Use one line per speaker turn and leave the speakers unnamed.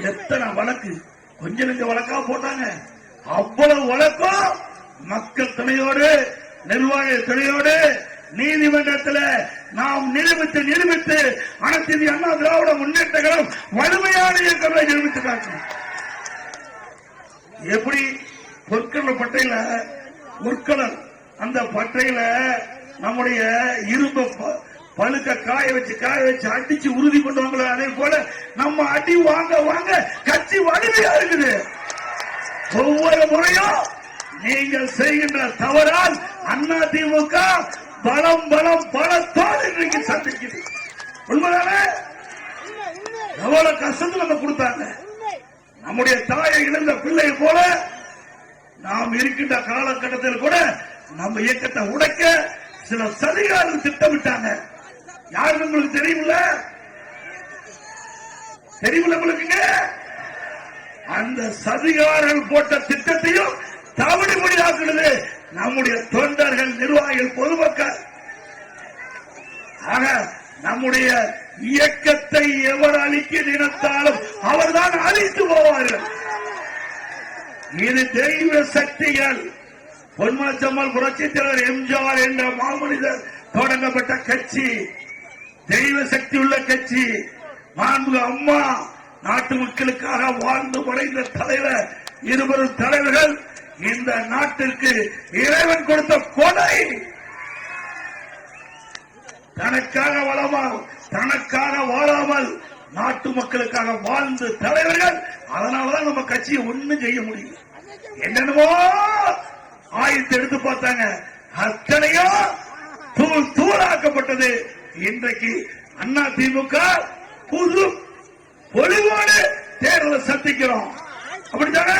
எத்தனை வழக்கு கொஞ்சம் நெஞ்ச வழக்கா போட்டாங்க. அவ்வளவு வழக்கம் மக்கள் துணையோடு நிர்வாக துணையோடு நீதிமன்றத்தில் நாம் நிரூபித்து அனைத்து இந்திய அண்ணா திராவிட முன்னேற்ற கழகம் வலிமையான இயக்கங்களை நிரூபித்து காட்டணும். எப்படி பொற்கள பட்டையில உட்கலன் அந்த பட்டையில நம்முடைய இரும்பு பழுக்க காய வச்சு அடிச்சு உறுதி பண்ணுவாங்களோ அதே போல நம்ம அடி வாங்க வாங்க கட்சி வலிமையா இருக்குது. ஒவ்வொரு முறையும் நீங்கள் செய்கின்ற தவறால் அதிமுக பலம் பலத்தோடு இன்றைக்கு சந்திக்குது. உண்மைதானே? எவ்வளவு கஷ்டத்தை நம்ம கொடுத்தாங்க. நம்முடைய தாயை இழந்த பிள்ளை போல நாம் இருக்கின்ற காலகட்டத்தில் கூட நம்ம இயக்கத்தை உடைக்க சில சதிகாரர்கள் திட்டமிட்டாங்க. யாருன்னு உங்களுக்கு தெரியுமில்ல? உங்களுக்கு அந்த சதிகாரர்கள் போட்ட திட்டத்தையும் தவிடுபடியாக்குறது நம்முடைய தொண்டர்கள், நிர்வாகிகள், பொதுமக்கள். ஆக நம்முடைய இயக்கத்தை எவர் அழிக்க நினைத்தாலும் அவர்தான் அழித்து போவார்கள். இது தெய்வ சக்திகள். பொன்மனச்சம்மல் புரட்சித் தலைவர் எம்ஜிஆர் என்ற மாமனிதர் தொடங்கப்பட்ட கட்சி, தெய்வ சக்தி உள்ள கட்சி. மாண்பு அம்மா நாட்டு மக்களுக்காக வாழ்ந்து படைந்த தலைவர், இருவரும் தலைவர்கள் இந்த நாட்டிற்கு இறைவன் கொடுத்த கொடை. தனக்காக வாழாமல் நாட்டு மக்களுக்காக வாழ்ந்து தலைவர்கள். அதனாலதான் நம்ம கட்சியை ஒண்ணும் செய்ய முடியும். என்னென்னமோ ஆயுதத்தை எடுத்து பார்த்தாங்க, அத்தனையோ தூளாக்கப்பட்டது. இன்றைக்கு அதிமுக புது பொலிவோடு தேர்தலை சந்திக்கிறோம். அப்படித்தானே?